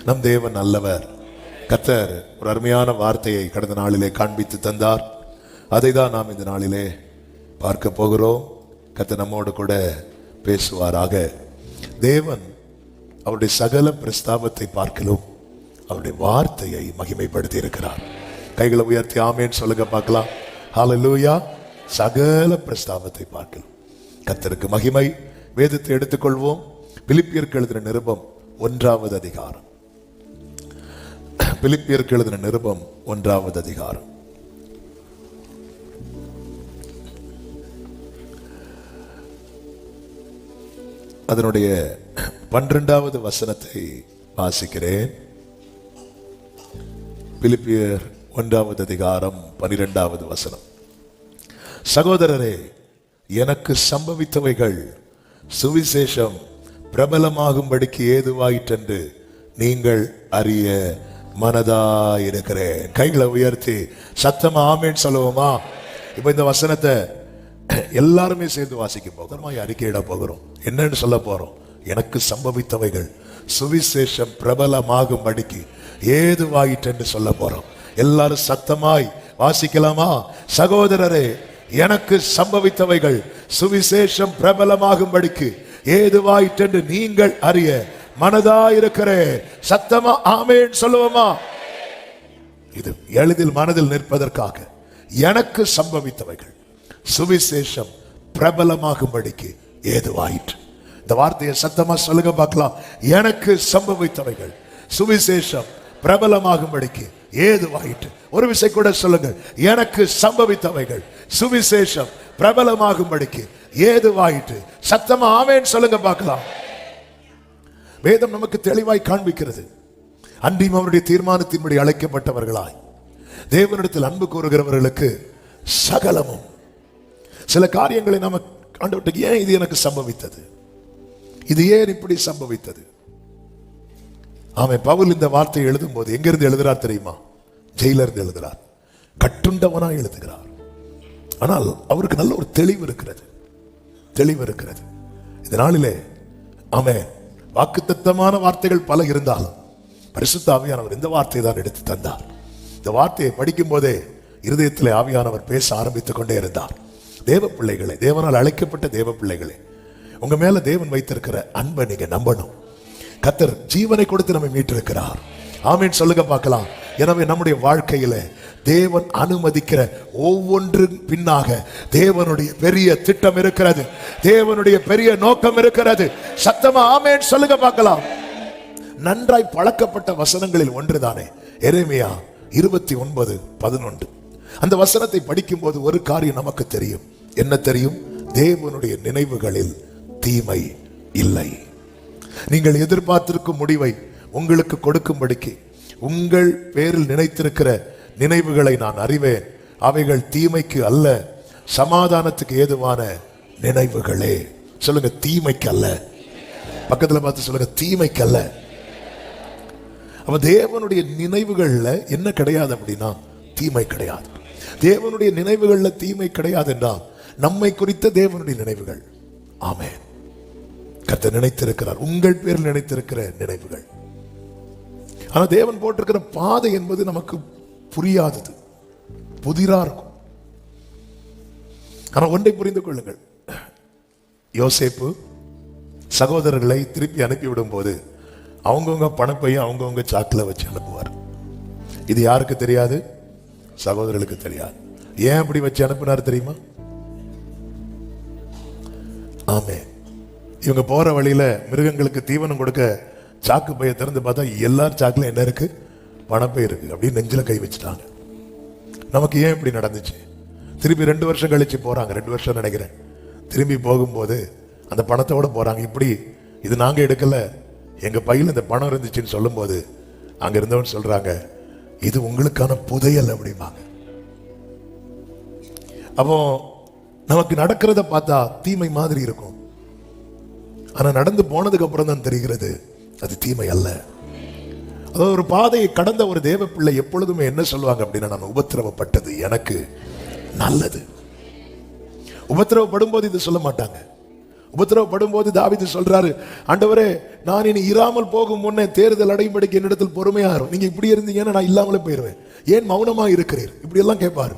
நம் தேவன் நல்லவர். கர்த்தர் ஒரு அருமையான வார்த்தையை கடந்த நாளிலே காண்பித்து தந்தார். அதை தான் நாம் இந்த நாளிலே பார்க்க போகிறோம். கர்த்தர் நம்மோடு கூட பேசுவாராக. தேவன் அவருடைய சகல பிரஸ்தாபத்தை பார்க்கலும் அவருடைய வார்த்தையை மகிமைப்படுத்தி இருக்கிறார். கைகளை உயர்த்தி ஆமேன்னு சொல்லுங்க பார்க்கலாம். ஹல்லேலூயா. சகல பிரஸ்தாபத்தை பார்க்கலும் கர்த்தருக்கு மகிமை. வேதத்தை எடுத்துக்கொள்வோம். பிலிப்பியருக்கு எழுதின நிருபம் 1வது அதிகாரம். பிலிப்பியருக்கு எழுதின நிருபம் 1வது அதிகாரம். அதனுடைய 12வது வசனத்தை வாசிக்கிறேன். பிலிப்பியர் 1வது அதிகாரம் 12வது வசனம். சகோதரரே, எனக்கு சம்பவித்தவைகள் சுவிசேஷம் பிரபலமாகும்படிக்கு ஏதுவாயிற்றென்று நீங்கள் அறிய மனதாயிருக்கிறேன். கைகளை உயர்த்தி சத்தமா ஆமேன்னு சொல்லுவோமா? இப்ப இந்த வசனத்தை எல்லாருமே சேர்ந்து வாசிக்க போகிறோம், அறிக்கையிட போகிறோம். என்னன்னு சொல்ல போறோம்? எனக்கு சம்பவித்தவைகள் சுவிசேஷம் பிரபலமாகும்படிக்கு ஏதுவாயிற்றென்று சொல்ல போறோம். எல்லாரும் சத்தமாய் வாசிக்கலாமா? சகோதரரே, எனக்கு சம்பவித்தவைகள் சுவிசேஷம் பிரபலமாகும்படிக்கு ஏதுவாயிற்றென்று நீங்கள் அறிய மனதாயிருக்கிறேன். சத்தமா ஆமேன் சொல்லுவோமா? இது எளிதில் மனதில் நிற்பதற்காக எனக்கு சம்பவித்தவைகள் சுவிசேஷம் பிரபலமாகும்படிக்கு ஏதுவாயிற்று. இந்த வார்த்தையை சத்தமா சொல்லுங்க பார்க்கலாம். எனக்கு சம்பவித்தவைகள் சுவிசேஷம் பிரபலமாகும்படிக்கு ஏதுவாயிற்று. ஒரு விஷயம் கூட சொல்லுங்க. எனக்கு சம்பவித்தவைகள் சுவிசேஷம் பிரபலமாகும்படிக்கு ஏதுவாயிற்று. சத்தமா ஆமென் சொல்லுங்க பார்க்கலாம். வேதம் நமக்கு தெளிவாய் காண்பிக்கிறது. அன்றியும் அவருடைய தீர்மானத்தின்படி அழைக்கப்பட்டவர்களாய் தேவனிடத்தில் அன்பு கூறுகிறவர்களுக்கு சகலமும். சில காரியங்களை நாம ஆண்டவருக்கு, ஏன் இது எனக்கு சம்பவித்தது, இது ஏன் இப்படி சம்பவித்தது? பவுல் இந்த வார்த்தையை எழுதும் போது எங்கிருந்து எழுதுறார் தெரியுமா? ஜெயில இருந்து எழுதுறார். கட்டுண்டவனா எழுதுகிறார். ஆனால் அவருக்கு நல்ல ஒரு தெளிவு இருக்கிறது. இந்த நாளிலே வாக்குத்தத்தமான வார்த்தைகள் பல இருந்தாலும் பரிசுத்த ஆவியானவர் இந்த வார்த்தையை தான் எடுத்து தந்தார். இந்த வார்த்தையை படிக்கும் போதே இருதயத்திலே ஆவியானவர் பேச ஆரம்பித்துக் கொண்டே இருந்தார். தேவ பிள்ளைகளே, தேவனால் அழைக்கப்பட்ட தேவ பிள்ளைகளே, உங்க மேல தேவன் வைத்திருக்கிற அன்பை நீங்க நம்பணும். கர்த்தர் ஜீவனை கொடுத்து நம்மை மீட்டிருக்கிறார். ஆமென் சொல்லுங்க பார்க்கலாம். எனவே நம்முடைய வாழ்க்கையில தேவன் அனுமதிக்கிற ஒவ்வொன்று பின்னாக தேவனுடைய பெரிய திட்டம் இருக்கிறது. தேவனுடைய பெரிய நோக்கம் இருக்கிறது. சத்தமா ஆமென் சொல்லுங்க பார்க்கலாம். நன்றாய் பழக்கப்பட்ட வசனங்களில் ஒன்றுதானே எரேமியா 29:11. அந்த வசனத்தை படிக்கும் போது ஒரு காரியம் நமக்கு தெரியும். என்ன தெரியும்? தேவனுடைய நினைவுகளில் தீமை இல்லை. நீங்கள் எதிர்பார்த்திருக்கும் முடிவை உங்களுக்கு கொடுக்கும்படிக்கு உங்கள் பேரில் நினைத்திருக்கிற நினைவுகளை நான் அறிவேன். அவைகள் தீமைக்கு அல்ல, சமாதானத்துக்கு ஏதுவான நினைவுகளே. சொல்லுங்க, தீமைக்கு அல்ல. பக்கத்துல பார்த்து சொல்லுங்க, தீமைக்கு அல்ல. அப்ப தேவனுடைய நினைவுகள்ல என்ன கிடையாது அப்படின்னா தீமை கிடையாது. தேவனுடைய நினைவுகள்ல தீமை கிடையாது என்றால் நம்மை குறித்த தேவனுடைய நினைவுகள். ஆமென். கர்த்தர் நினைத்திருக்கிறார், உங்கள் பேரில் நினைத்திருக்கிற நினைவுகள். ஆனா தேவன் போட்டிருக்கிற பாதை என்பது நமக்கு புரியாதது, புதிரா இருக்கும். ஆனா ஒன்றை புரிந்து கொள்ளுங்கள். யோசேப்பு சகோதரர்களை திருப்பி அனுப்பிவிடும் போது அவங்கவுங்க பணப்பையும் அவங்கவுங்க சாக்கில் வச்சு அனுப்புவார். இது யாருக்கு தெரியாது? சகோதரர்களுக்கு தெரியாது. ஏன் அப்படி வச்சு அனுப்பினார் தெரியுமா? ஆமென். இவங்க போற வழியில மிருகங்களுக்கு தீவனம் கொடுக்க சாக்கு பைய திறந்து பார்த்தா எல்லார் சாக்குல என்ன இருக்கு? பணப்பை இருக்கு. அப்படியே நெஞ்சில கை வச்சுட்டாங்க. நமக்கு ஏன் இப்படி நடந்துச்சு? திருப்பி 2 வருஷம் கழிச்சு போறாங்க, 2 வருஷம் நினைக்கிறேன். திரும்பி போகும்போது அந்த பணத்தோட போறாங்க. இப்படி இது நாங்க எடுக்கல, எங்க பையில இந்த பணம் இருந்துச்சுன்னு சொல்லும் போது அங்க இருந்தவன் சொல்றாங்க, இது உங்களுக்கான புதையல் அப்படிம்பாங்க. அப்போ நமக்கு நடக்கிறத பார்த்தா தீமை மாதிரி இருக்கும். ஆனா நடந்து போனதுக்கு அப்புறம் தான் தெரிகிறது அது தீமை அல்ல. அதாவது ஒரு பாதையை கடந்த ஒரு தேவ பிள்ளை எப்பொழுதுமே என்ன சொல்லுவாங்க அப்படின்னா, நான் உபத்திரவப்பட்டது எனக்கு நல்லது. உபத்திரவப்படும் போது இது சொல்ல மாட்டாங்க. உபத்திரவப்படும் போது தாவீது சொல்றாரு, ஆண்டவரே நான் இனி இராமல் போகும் முன்னே தேர்தல் அடையும்படிக்கு என்னிடத்தில் பொறுமையா இருக்கும். நீங்க இப்படி இருந்தீங்கன்னா நான் இல்லாமலே போயிடுவேன், ஏன் மௌனமா இருக்கிறீர், இப்படி எல்லாம் கேட்பாரு.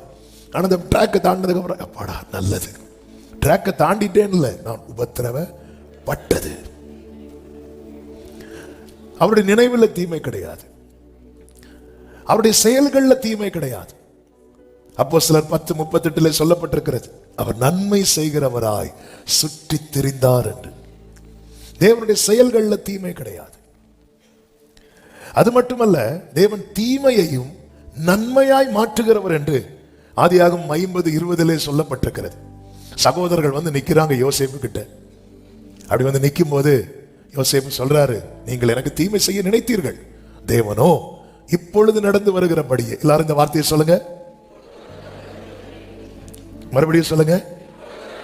ஆனா அந்த ட்ராக்கை தாண்டினதுக்கு அப்புறம் அப்பாடா நல்லது, ட்ராக்கை தாண்டிட்டேன்னு இல்லை, நான் உபத்திரவப்பட்டது. அவருடைய நினைவில் தீமை கிடையாது, அவருடைய செயல்கள்ல தீமை கிடையாது. அப்போஸ்தலர் 10:38 சொல்லப்பட்டிருக்கிறது, அவர் நன்மை செய்கிறவராய் சுற்றி திரிந்தார் என்று. தேவனுடைய செயல்கள்ல தீமை கிடையாது. அது மட்டுமல்ல, தேவன் தீமையையும் நன்மையாய் மாற்றுகிறவர் என்று ஆதியாகமம் 50:20 சொல்லப்பட்டிருக்கிறது. சகோதரர்கள் வந்து நிக்கிறாங்க யோசேப்பு கிட்ட. அப்படி வந்து நிற்கும் போது யோசேப்பு சொல்றாரு, நீங்கள் எனக்கு தீமை செய்ய நினைத்தீர்கள், தேவனோ இப்பொழுது நடந்து வருகிறபடியே. எல்லாரும் இந்த வார்த்தையை சொல்லுங்க, மறுபடியும் சொல்லுங்க,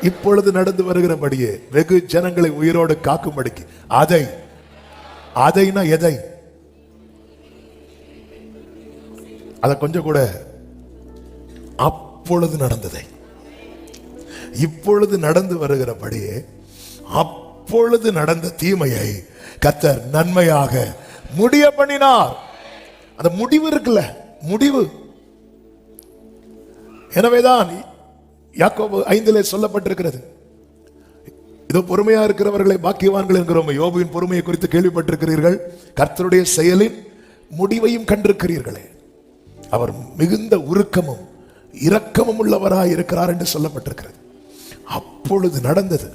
இப்பொழுது நடந்து வருகிறபடியே வெகு ஜனங்களை உயிரோடு காக்கும்படிக்கு. அதைனா எதை? அத கொஞ்சம் கூட, அப்பொழுது நடந்ததை இப்பொழுது நடந்து வருகிறபடியே அப்பொழுது நடந்த தீமையை கர்த்தர் நன்மையாக முடிய பண்ணினார். அந்த முடிவு இருக்குல்ல, முடிவு. எனவேதான் யாக்கோபு 5 சொல்லப்பட்டிருக்கிறது, இதோ பொறுமையா இருக்கிறவர்களை பாக்கியவான்கள் என்கிறோம். யோபுவின் பொறுமையை குறித்து கேள்விப்பட்டிருக்கிறீர்கள், கர்த்தருடைய செயலின் முடிவையும் கண்டிருக்கிறீர்களே. அவர் மிகுந்த உருக்கமும் இரக்கமும் உள்ளவராய் இருக்கிறார் என்று சொல்லப்பட்டிருக்கிறது. அப்பொழுது நடந்தது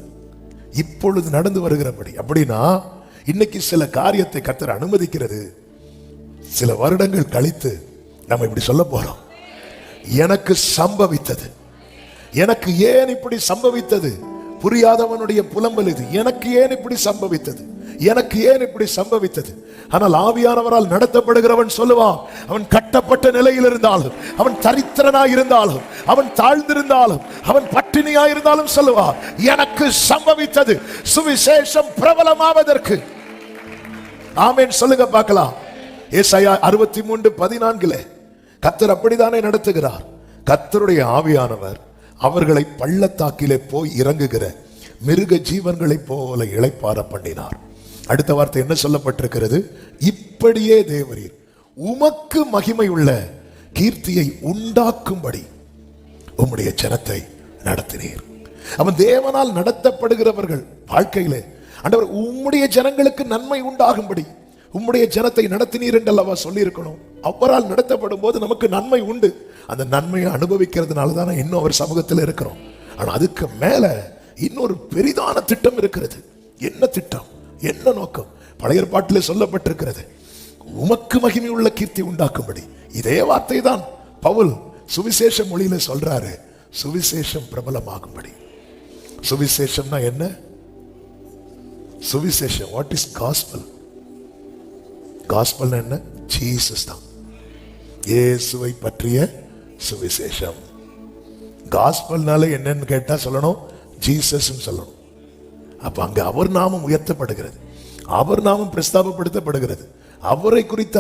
இப்பொழுது நடந்து வருகிறபடி. அப்படின்னா இன்னைக்கு சில காரியத்தை கர்த்தர் அனுமதிக்கிறது, சில வருடங்கள் கழித்து நம்ம இப்படி சொல்ல போறோம், எனக்கு சம்பவித்தது, எனக்கு ஏன் இப்படி சம்பவித்தது, புரியாதவனுடைய புலம்பல் இது, எனக்கு ஏன் இப்படி சம்பவித்தது, எனக்கு ஏன் இப்படி சம்பவித்தது. ஆனால் ஆவியானவரால் நடத்தப்படுகிறவன் சொல்லுவான், அவன் கட்டப்பட்ட நிலையில் இருந்தாலும், அவன் தரித்திரனாய் இருந்தாலும், அவன் தாழ்ந்திருந்தாலும், அவன் பட்டினியாய் இருந்தாலும் சொல்லுவான், எனக்கு சம்பவித்தது சுவிசேஷம் பிரபலமாவதற்கு. ஆமென் சொல்லுங்க பார்க்கலாம். ஏசாயா 63:14 கர்த்தர் அப்படித்தானே நடத்துகிறார். கர்த்தருடைய ஆவியானவர் அவர்களை பள்ளத்தாக்கிலே போய் இறங்குகிற மிருக ஜீவன்களை போல இளைப்பாற பண்ணினார். அடுத்த வார்த்தை என்ன சொல்லப்பட்டிருக்கிறது? இப்படியே தேவரீர் உமக்கு மகிமை உள்ள கீர்த்தியை உண்டாக்கும்படி உம்முடைய ஜனத்தை நடத்தினீர். அவன் தேவனால் நடத்தப்படுகிறவர்கள் வாழ்க்கையிலே, ஆண்டவர் உம்முடைய ஜனங்களுக்கு நன்மை உண்டாகும்படி உம்முடைய ஜனத்தை நடத்தினீர் என்றல்லவா சொல்லி இருக்கணும். அவரால் நடத்தப்படும் போது நமக்கு நன்மை உண்டு. அந்த நன்மையை அனுபவிக்கிறதுனால தானே இன்னும் அவர் சமூகத்தில் இருக்கிறோம். ஆனா அதுக்கு மேல இன்னொரு பெரிதான திட்டம் இருக்கிறது. என்ன திட்டம், என்ன நோக்கம்? பழைய ஏற்பாட்டிலே சொல்லப்பட்டிருக்கிறது, உமக்கு மகிமை உள்ள கீர்த்தி உண்டாக்கும்படி. இதே வார்த்தை தான் பவுல் சுவிசேஷ மொழியில சொல்றாரு, சுவிசேஷம் பிரபலமாகும்படி. சுவிசேஷம்னா என்ன? சுவிசேஷம், வாட் இஸ் காஸ்பல்? காஸ்பல் என்ன? ஜீசஸ் தான், இயேசுவை பற்றிய சுவிசேஷம். காஸ்பல்னால என்னன்னு கேட்டா சொல்லணும், ஜீசஸ் சொல்லணும். அப்ப அங்க அவர் நாமம் உயர்த்தப்படுகிறது, அவர் நாமம் பிரஸ்தாபப்படுத்தப்படுகிறது, அவரை குறித்த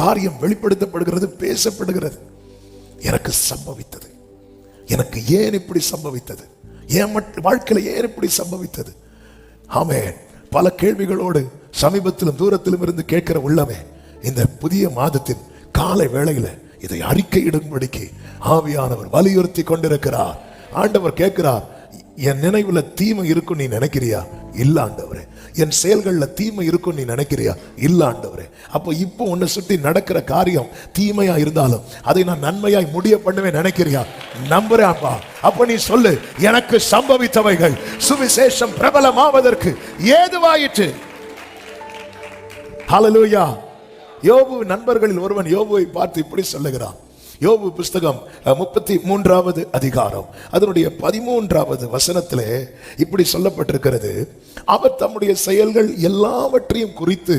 காரியம் வெளிப்படுத்தப்படுகிறது, பேசப்படுகிறது. எனக்கு சம்பவித்தது, எனக்கு ஏன் இப்படி சம்பவித்தது, என் வாழ்க்கையில ஏன் இப்படி சம்பவித்தது? ஆமென். பல கேள்விகளோடு சமீபத்திலும் தூரத்திலும் இருந்து கேட்கிற உள்ளமே, இந்த புதிய மாதத்தின் காலை வேளையில இதை அறிக்கையிடும்படிக்கு ஆவியானவர் வலியுறுத்தி கொண்டிருக்கிறார். ஆண்டவர் கேட்கிறார், என் நினைவுல தீமை இருக்கும் நீ நினைக்கிறியா? இல்ல ஆண்டவரே. என் செயல்கள்ல தீமை இருக்கும் நீ நினைக்கிறியா? இல்ல ஆண்டவரே. அப்போ இப்போ உன்னை சுற்றி நடக்கிற காரியம் தீமையா இருந்தாலும் அதை நான் நன்மையாய் முடிய பண்ணுவேன் நினைக்கிறியா? நம்புறேன் அப்பா. அப்ப நீ சொல்லு, எனக்கு சம்பவித்தவைகள் சுவிசேஷம் பிரபலமாவதற்கு ஏதுவாயிற்று. ஹல்லேலூயா. யோபு நண்பர்களில் ஒருவன் யோபுவை பார்த்து இப்படி சொல்லுகிறான். யோபு புஸ்தகம் 33வது அதிகாரம் அதனுடைய 13வது வசனத்திலே இப்படி சொல்லப்பட்டிருக்கிறது, அவர் தம்முடைய செயல்கள் எல்லாவற்றையும் குறித்து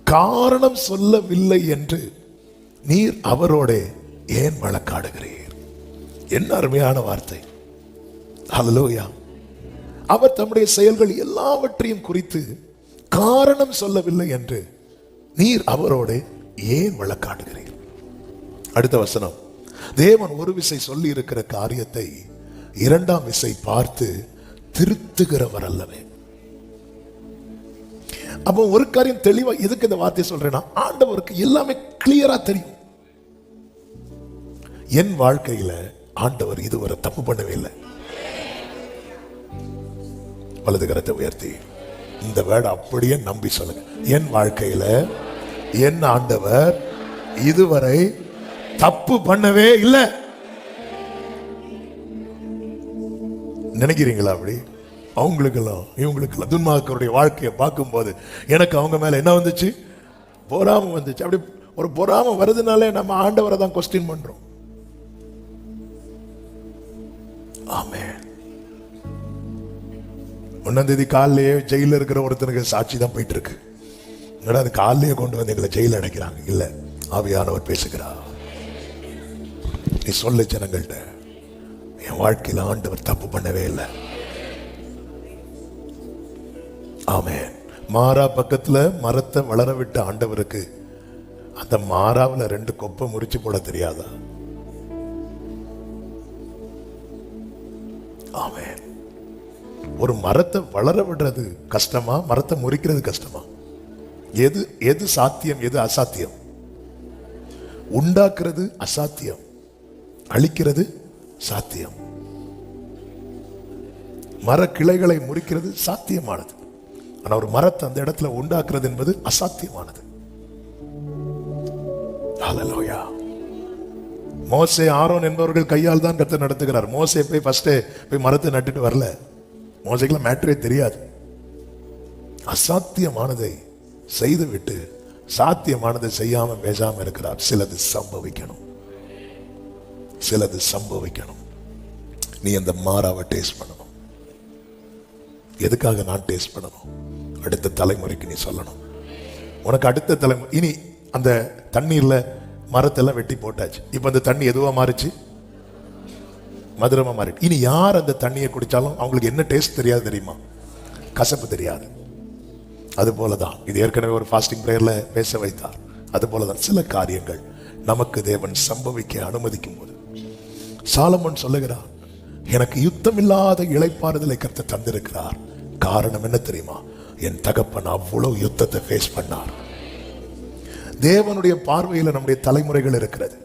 காரணம் சொல்லவில்லை என்று நீர் அவரோட ஏன் வழக்காடுகிறீர்? என்ன அருமையான வார்த்தை. ஹல்லேலூயா. அவர் தம்முடைய செயல்கள் எல்லாவற்றையும் குறித்து காரணம் சொல்லவில்லை என்று நீர் அவரோட ஏன் வழக்காடுகிறீர்? அடுத்த வசனம், தேவன் ஒரு விசை சொல்லி இருக்கிற காரியத்தை இரண்டாம் விசை பார்த்து திருத்துகிறவர் அல்லவே. அப்போ ஒரு காரியம் தெளிவா, எதுக்கு இந்த வார்த்தையை சொல்றேன்னா, ஆண்டவருக்கு எல்லாமே கிளியரா தெரியும். என் வாழ்க்கையில ஆண்டவர் இதுவரை தப்பு பண்ணவே இல்லை. வலது கரத்தை உயர்த்தி இந்த வேர்டை அப்படியே நம்பி சொல்லுங்க. என் வாழ்க்கையில என் ஆண்டவர் இதுவரை தப்பு பண்ணவே இல்லை. நினைக்கிறீங்களா? அப்படி அவங்களுக்கெல்லாம் இவங்களுக்கெல்லாம் துன்மார்க்கருடைய வாழ்க்கையை பார்க்கும் போது எனக்கு அவங்க மேல என்ன வந்துச்சு? பொறாமை வந்துச்சு. அப்படி ஒரு பொறாமை வருதுனாலே நம்ம ஆண்டவரை தான் கொஸ்டின் பண்றோம். ஆமென். 1ஆம் தேதி காலையிலேயே ஜெயில இருக்கிற ஒருத்தனுக்கு சாட்சி தான் போயிட்டு இருக்கு. அது காலையிலேயே கொண்டு வந்து எங்களை ஜெயில அடைக்கிறாங்க. இல்ல, ஆவியானவர் பேசுகிறார். நீ சொல்ல ஜனங்கள்ட்ட, என் வாழ்க்கையில ஆண்டவர் தப்பு பண்ணவே இல்லை. ஆமென். மாறா பக்கத்துல மரத்தை வளர விட்ட ஆண்டவருக்கு அந்த மாறாவுல 2 கொப்பை முறிச்சு போட தெரியாதா? ஆமென். ஒரு மரத்தை வளர விடுறது கஷ்டமா, மரத்தை முறிக்கிறது கஷ்டமா? எது சாத்தியம், எது அசாத்தியம்? உண்டாக்குறது அசாத்தியம், அழிக்கிறது சாத்தியம். மர கிளைகளை முறிக்கிறது சாத்தியமானது. ஆனா ஒரு மரத்தை அந்த இடத்துல உண்டாக்குறது என்பது அசாத்தியமானது. ஹல்லேலூயா. மோசே, ஆரோன் என்பவர்கள் கையால் தான் கர்த்தர் நடத்துகிறார். மோசே போய் மரத்தை நட்டுட்டு வரல. மோசேக்குள்ள மேட்டரே தெரியாது. அசாத்தியமானதை செய்துவிட்டு சாத்தியமானதை செய்யாம பேசாம இருக்கிறார். சிலது சம்பவிக்கணும், சிலது சம்பவிக்கணும். நீ அந்த மாறாவை டேஸ்ட் பண்ணணும். எதுக்காக நான் டேஸ்ட் பண்ணணும்? அடுத்த தலைமுறைக்கு நீ சொல்லணும். உனக்கு அடுத்த தலைமுறை, இனி அந்த தண்ணீர்ல மரத்தெல்லாம் வெட்டி போட்டாச்சு. இப்ப அந்த தண்ணி எதுவா மாறிச்சு? மதுரமா மாறி. இனி யார் அந்த தண்ணியை குடிச்சாலும் அவங்களுக்கு என்ன டேஸ்ட் தெரியாது தெரியுமா? கசப்பு தெரியாது. அது போலதான் இது ஏற்கனவே ஒரு ஃபாஸ்டிங் பிரேயர்ல பேச வைத்தார். அது போலதான் சில காரியங்கள் நமக்கு தேவன் சம்பவிக்க அனுமதிக்கும் போது, சாலமோன் சொல்லுகிறார், எனக்கு யுத்தம் இல்லாத இளைப்பாறுதலை கர்த்தர் தந்திருக்கிறார். காரணம் என்ன தெரியுமா? என் தகப்பன் அவ்வளவு யுத்தத்தை ஃபேஸ் பண்ணார். தேவனுடைய பார்வையில் நம்முடைய தலைமுறைகள் இருக்கிறது.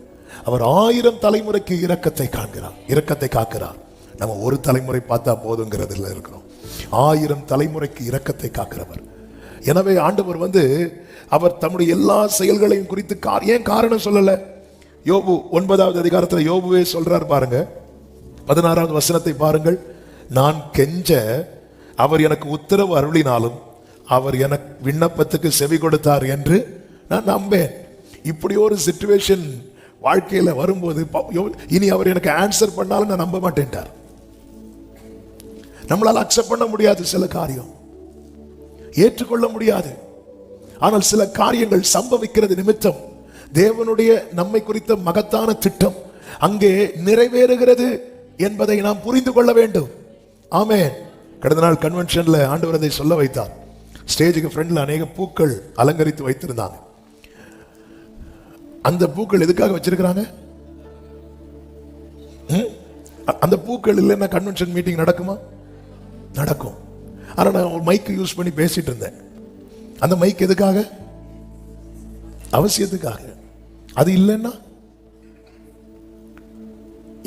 அவர் 1000 தலைமுறைக்கு இரக்கத்தை காண்கிறார், இரக்கத்தை காக்கிறார். நம்ம ஒரு தலைமுறை பார்த்தா போதுங்கிறதுல இருக்கிறோம். 1000 தலைமுறைக்கு இரக்கத்தை காக்கிறவர். எனவே ஆண்டவர் அவர் தம்முடைய எல்லா செயல்களையும் குறித்து ஏன் காரணம் சொல்லல? யோபு 9வது அதிகாரத்தில் யோபுவே சொல்றார் பாருங்க. 16வது வசனத்தை பாருங்கள். நான் கெஞ்ச அவர் எனக்கு உத்தரவு அருளினாலும் அவர் எனக்கு விண்ணப்பத்துக்கு செவி கொடுத்தார் என்று நான் நம்பேன். இப்படி ஒரு சிச்சுவேஷன் வாழ்க்கையில வரும்போது இனி அவர் எனக்கு ஆன்சர் பண்ணாலும் நான் நம்ப மாட்டேன்ட்டார். நம்மளால அக்செப்ட் பண்ண முடியாது, சில காரியம் ஏற்றுக்கொள்ள முடியாது. ஆனால் சில காரியங்கள் சம்பவிக்கிறது நிமித்தம் தேவனுடைய நம்மை குறித்த மகத்தான திட்டம் அங்கே நிறைவேறுகிறது என்பதை நாம் புரிந்து கொள்ள வேண்டும். ஆமென். கடந்த நாள் கன்வென்ஷன்ல ஆண்டவர் அதை சொல்ல வைத்தார். ஸ்டேஜுக்கு ஃப்ரண்ட்ல அநேக பூக்கள் அலங்கரித்து வைத்திருந்தாங்க. அந்த பூக்கள் எதுக்காக வச்சிருக்கிறாங்க? அந்த பூக்கள் இல்லைன்னா கன்வென்ஷன் மீட்டிங் நடக்குமா? நடக்கும். ஆனா நான் ஒரு மைக் யூஸ் பண்ணி பேசிட்டு இருந்தேன். அந்த மைக் எதுக்காக? அவசியத்துக்காக. அது இல்லைன்னா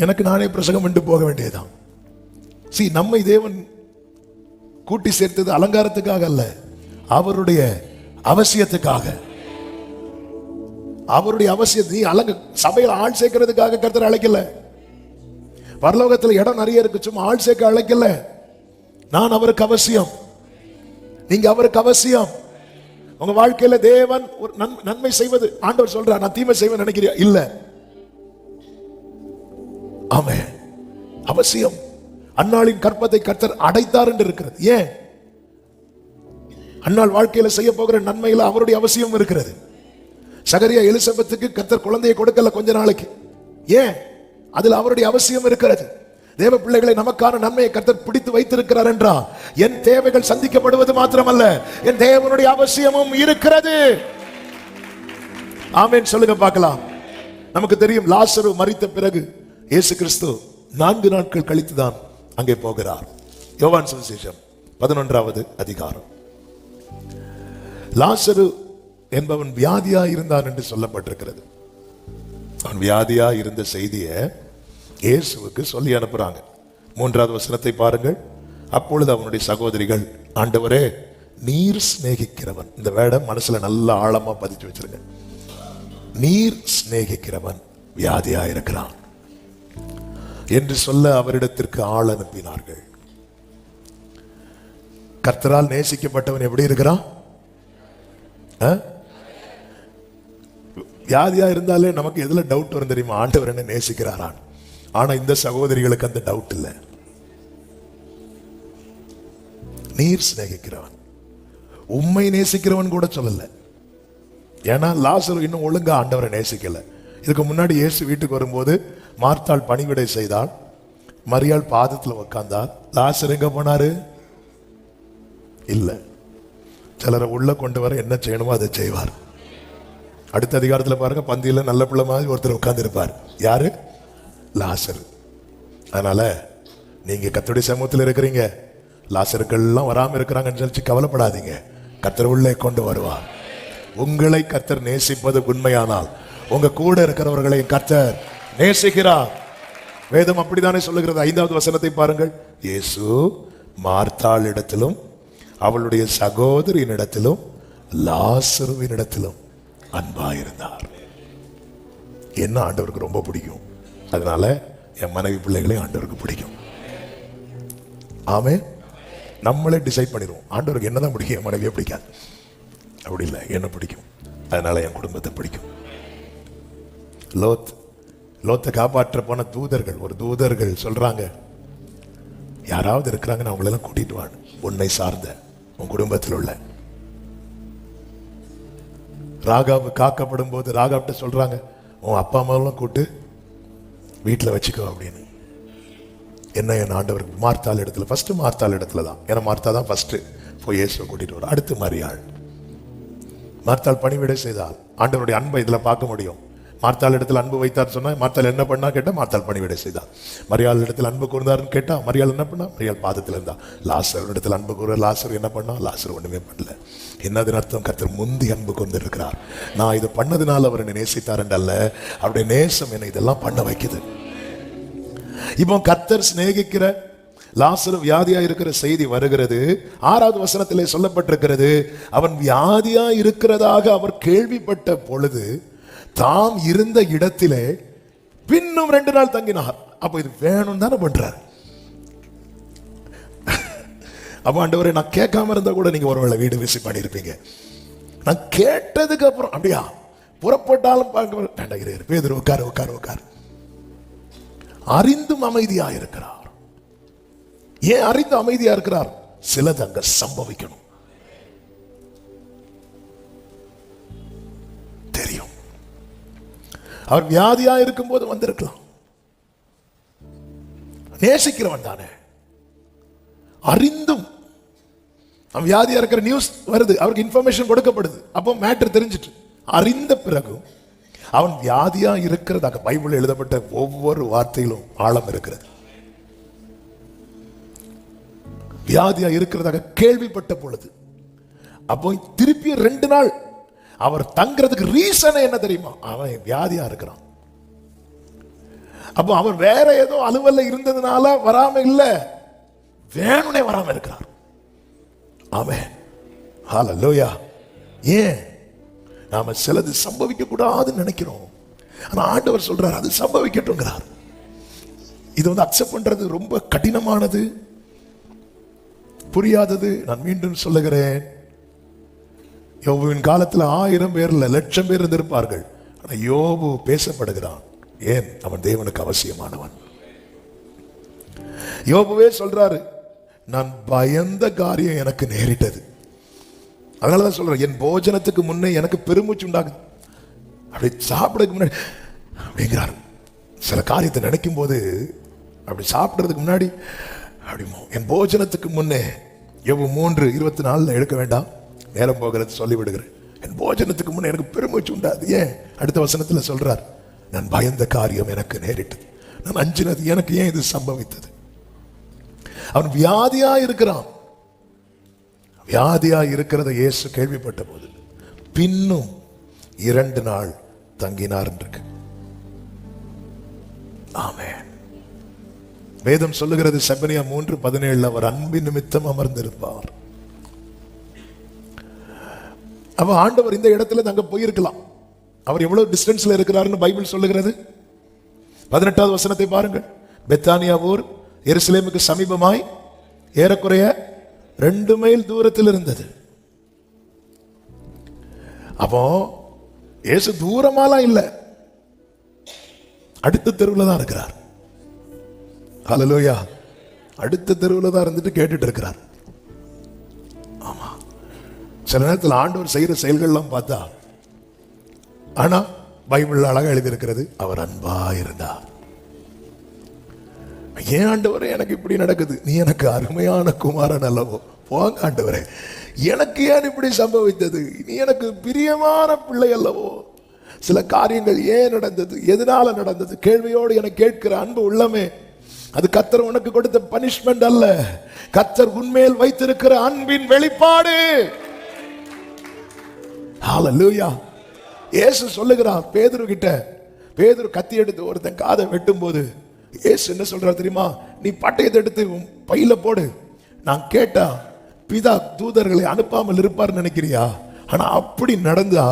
எனக்கு நானே பிரசங்கம் பண்ணிட்டு போக வேண்டியதுதான். நம்மை தேவன் கூட்டி சேர்த்தது அலங்காரத்துக்காக அல்ல, அவருடைய அவசியத்துக்காக. அவருடைய அவசியத்தை நீ அலங்க சபையில் ஆள் சேர்க்கிறதுக்காக கர்த்தர் அழைக்கல. பரலோகத்தில் இடம் நிறைய இருக்கு, சும்மா ஆள் சேர்க்க அழைக்கல. நான் அவருக்கு அவசியம், நீங்க அவருக்கு அவசியம். உங்க வாழ்க்கையில தேவன் ஒரு நன்மை செய்வது, ஆண்டவர் சொல்றார் நான் தீமை செய்வேன் நினைக்கிறியா? இல்ல, ஆமென், அவசியம். அன்னாளின் கற்பத்தை கர்த்தர் அடைத்தார் என்று இருக்கிறது. ஏன்? அன்னாள் வாழ்க்கையில செய்ய போகிற நன்மையில அவருடைய அவசியம் இருக்கிறது. சகரியா எலிசபெத்துக்கு கர்த்தர் குழந்தையை கொடுக்கல கொஞ்ச நாளைக்கு. ஏன்? அதில் அவருடைய அவசியம் இருக்கிறது. தேவ பிள்ளைகளை நமக்கான நன்மையை கர்த்தர் பிடித்து வைத்திருக்கிறார் என்றால் என் தேவைகள் சந்திக்கப்படுவது மாத்திரமல்ல, என் தேவனுடைய அவசியமும் இருக்கிறது. ஆமென் சொல்லுங்க பார்க்கலாம். நமக்கு தெரியும், லாசரு மரித்த பிறகு இயேசு கிறிஸ்து 4 நாட்கள் கழித்துதான் அங்கே போகிறார். யோவான் சுவிசேஷம் 11வது அதிகாரம் லாசரு என்பவன் வியாதியா இருந்தான் என்று சொல்லப்பட்டிருக்கிறது. அவன் வியாதியா இருந்த செய்தியை இயேசுவுக்கு சொல்லி அனுப்புறாங்க. 3வது வசனத்தை பாருங்கள். அப்பொழுது அவனுடைய சகோதரிகள், ஆண்டவரே நீர் சிநேகிக்கிறவன், இந்த வேடம் மனசுல நல்ல ஆழமா பதிச்சு வச்சிருங்க, நீர் சிநேகிக்கிறவன் வியாதியா இருக்கிறான் என்று சொல்ல அவரிடத்திற்கு ஆள் அனுப்பினார்கள். கர்த்தரால் நேசிக்கப்பட்டவன் எப்படி இருக்கிறான்? வியாதியா இருந்தாலே நமக்கு எதுல டவுட் வரும் தெரியுமா? ஆண்டவர் என்ன நேசிக்கிறாரான். ஆனா இந்த சகோதரிகளுக்கு அந்த டவுட் இல்லை. நீர் சிநேகிக்கிறவன், உம்மை நேசிக்கிறவன் கூட சொல்லல. ஏன்னா லாசரு இன்னும் ஒழுங்கா ஆண்டவரை நேசிக்கல. இதுக்கு முன்னாடி இயேசு வீட்டுக்கு வரும்போது மார்த்தாள் பணிவிடை செய்தாள், மரியாள் பாதத்தில் உட்கார்ந்தார். லாசர் எங்க போனாரு? இல்ல. சிலரை உள்ள கொண்டு வர என்ன செய்யணுமோ அதை செய்வார். அடுத்த அதிகாரத்தில் பாருங்க, பந்தியில நல்ல பிள்ளை மாதிரி ஒருத்தர் உட்கார்ந்து இருப்பார். யாரு? லாசர். அதனால நீங்க கர்த்தருடைய சமூகத்தில் இருக்கிறீங்க, லாசருக்கெல்லாம் வராம இருக்கிறாங்கன்னு சொல்லி கவலைப்படாதீங்க. கர்த்தர் உள்ளே கொண்டு வருவார். உங்களை கர்த்தர் நேசிப்பது உண்மையானால் உங்க கூட இருக்கிறவர்களை கர்த்தர் நேசிக்கிறார். வேதம் அப்படித்தானே சொல்லுகிறது. 5வது வசனத்தை பாருங்கள். இயேசு மார்த்தாள் இடத்திலும் அவளுடைய சகோதரியின் இடத்திலும் லாசருவின் இடத்திலும் அன்பாயிருந்தார். என்ன ஆண்டவருக்கு ரொம்ப பிடிக்கும். அதனால என் மனைவி பிள்ளைகளையும் ஆண்டவருக்கு பிடிக்கும். ஆமே. நம்மளே டிசைட் பண்ணிடுவோம், ஆண்டவருக்கு என்னதான் பிடிக்கும், என் மனைவியை பிடிக்காது. அப்படி இல்லை, என்ன பிடிக்கும். அதனால என் குடும்பத்தை பிடிக்கும். லோத்தை காப்பாற்ற போன தூதர்கள், ஒரு தூதர்கள் சொல்றாங்க, யாராவது இருக்கிறாங்கன்னு அவங்களெல்லாம் கூட்டிட்டு வாங்க, உன்னை சார்ந்த உன் குடும்பத்தில் உள்ள. ராகாவு காக்கப்படும் போது ராகாவிட்ட சொல்றாங்க, உன் அப்பா அம்மாவெல்லாம் கூட்டு வீட்டில் வச்சுக்கோ அப்படின்னு. என்ன என் ஆண்டவருக்கு மார்த்தாள் இடத்துல, ஃபர்ஸ்ட் மார்த்தாள் இடத்துல தான். ஏன்னா மார்த்தா தான் ஃபர்ஸ்ட் போய் இயேசுவை கூட்டிட்டு வர. அடுத்து மரியாள். மார்த்தாள் பணிவிடை செய்தால் ஆண்டவருடைய அன்பை இதுல பார்க்க முடியும். மார்த்தாள் இடத்துல அன்பு வைத்தார் சொன்னா மார்த்தாள் என்ன பண்ணா கேட்டா மார்த்தாள் பணிவிடை செய்தார். மரியாள் இடத்துல அன்பு கூர்ந்தாருன்னு கேட்டா மரியாள் என்ன பண்ணா? மரியாள் பாதத்தில் இருந்தா. லாசர் இடத்துல அன்பு கூற லாசர் என்ன பண்ணா? லாசர் ஒண்ணுமே பண்ணல. என்னது அர்த்தம்? கர்த்தர் முந்தி அன்பு கொண்டிருக்கிறார். நான் இது பண்ணதுனால அவர் என்னை நேசித்தார் என்றல்ல, அவருடைய நேசம் என்னை இதெல்லாம் பண்ண வைக்குது. இப்போ கர்த்தர் சிநேகிக்கிற லாசரு வியாதியா இருக்கிற செய்தி வருகிறது. 6வது வசனத்திலே சொல்லப்பட்டிருக்கிறது, அவன் வியாதியா இருக்கிறதாக அவர் கேள்விப்பட்ட பொழுது தாம் இருந்த இடத்திலே பின்னும் 2 நாள் தங்கினார். அப்ப இது வேணும் தானே பண்றார். அப்ப ஆண்டவரே, நான் கேட்காம இருந்தா கூட நீங்க ஒருவேளை வீடு விசிட் பண்ணிருப்பீங்க. நான் கேட்டதுக்கு அப்புறம் அப்படியா புறப்பட்டாலும் பார்க்க பேதுரு உட்காரு உட்காரு உட்காரு. அறிந்தும் அமைதியா இருக்கிறார். ஏன் அறிந்து அமைதியா இருக்கிறார்? சிலது அங்க சம்பவிக்கணும் தெரியும். அவர் வியாதியா இருக்கும் போது வந்திருக்கலாம். நேசிக்கிறவன் தானே. அறிந்தும் அவன் வியாதியா இருக்கிற நியூஸ் வருது, அவருக்கு இன்ஃபர்மேஷன் கொடுக்கப்படுது. அப்போ மேட்டர் தெரிஞ்சிட்டு அறிந்த பிறகு அவன் வியாதியா இருக்கிறதாக பைபிள் எழுதப்பட்ட ஒவ்வொரு வார்த்தையிலும் ஆழம் இருக்கிறது. வியாதியா இருக்கிறதாக கேள்விப்பட்ட பொழுது அப்போ திருப்பி 2 நாள் அவர் தங்கிறதுக்கு ரீசன் என்ன தெரியுமா? அவன் வியாதியா இருக்கிறான். அப்போ அவர் வேற ஏதோ அலுவல்ல இருந்ததுனால வராம இல்ல, வேணுனே வராம இருக்கிறார். ஆமென், ஹல்லேலூயா. ஏன்? நாம சிலது சம்பவிக்க கூடாதுன்னு நினைக்கிறோம். ஆனா ஆண்டவர் சொல்றார் அது சம்பவிக்கட்டும்ங்கிறார். இது அக்செப்ட் பண்றது ரொம்ப கடினமானது, புரியாதது. நான் மீண்டும் சொல்லுகிறேன், யோபுவின் காலத்தில் 1000 பேர் இல்ல 1,00,000 பேர் இருந்திருப்பார்கள். ஆனா யோபு பேசப்படுகிறான். ஏன்? அவன் தேவனுக்கு அவசியமானவன். யோபுவே சொல்றாரு, நான் பயந்த காரியம் எனக்கு நேரிட்டது. அதனாலதான் சொல்றேன், என் போஜனத்துக்கு முன்னே எனக்கு பெருமூச்சு உண்டாகுது. அப்படி சாப்பிடறதுக்கு முன்னாடி அப்படிங்கிறார். சில காரியத்தை நினைக்கும் போது அப்படி சாப்பிடுறதுக்கு முன்னாடி அப்படி என் போஜனத்துக்கு முன்னே. யோபு 3:24 எடுக்க வேண்டாம், நேரம் போகிறது சொல்லிவிடுகிறேன். என் போஜனத்துக்கு முன்னே எனக்கு பெருமூச்சு உண்டாது. ஏன்? அடுத்த வசனத்துல சொல்றார், நான் பயந்த காரியம் எனக்கு நேரிட்டது, நான் அஞ்சினது எனக்கு ஏன் இது சம்பவித்தது. அவன் வியாதியா இருக்கிறான். வியாதியா இருக்கிறத இயேசு கேள்விப்பட்ட போது பின்னும் 2 நாள் தங்கினார் இருக்கு. ஆமென். வேதம் சொல்லுகிறது செபனியா 3:17 அவர் அன்பின் நிமித்தம் அமர்ந்திருப்பார். அவ ஆண்டவர் இந்த இடத்துல தங்க போயிருக்கலாம். அவர் எவ்வளவு டிஸ்டன்ஸ்ல இருக்கிறாருன்னு பைபிள் சொல்லுகிறது. 18வது வசனத்தை பாருங்கள். பெத்தானியா ஊர் எருசலேமுக்கு சமீபமாய் ஏறக்குறைய 2 மைல் தூரத்தில் இருந்தது. அப்போ இயேசு தூரமாலாம் இல்ல, அடுத்த தெருவில் தான் இருக்கிறார். ஹல்லேலூயா. அடுத்த தெருவில் தான் இருந்துட்டு கேட்டுட்டு இருக்கிறார். ஆமா, சில நேரத்தில் ஆண்டவர் செய்யற செயல்கள்லாம் பார்த்தா, ஆனா பைபிள் அழகா எழுதியிருக்கிறது, அவர் அன்பா இருந்தார். ஏன் ஆண்டவரே எனக்கு இப்படி நடக்குது? நீ எனக்கு அருமையான குமாரன் அல்லவோ, போங்க ஆண்டவரே, எனக்கு ஏன் இப்படி சம்பவித்தது? நீ எனக்கு பிரியமான பிள்ளை அல்லவோ. சில காரியங்கள் ஏன் நடந்தது, எதனால நடந்தது கேள்வியோடு எனக்கு கேட்கிற அன்பு உள்ளமே, அது கர்த்தர் உனக்கு கொடுத்த பனிஷ்மெண்ட் அல்ல, கர்த்தர் உன்மேல் வைத்திருக்கிற அன்பின் வெளிப்பாடு. ஹல்லேலூயா. இயேசு சொல்லுகிறார் பேதுரு கிட்ட, பேதுரு கத்தி எடுத்து ஒருத்தன் காதை வெட்டும் போது இயேசு என்ன சொல்றார் தெரியுமா? நீ பட்டயத்தை எடுத்து பையில போடு. நான் கேட்டா பிதா தூதர்களை அனுப்பாமல் இருப்பார் நினைக்கிறியா? ஆனா அப்படி நடந்தா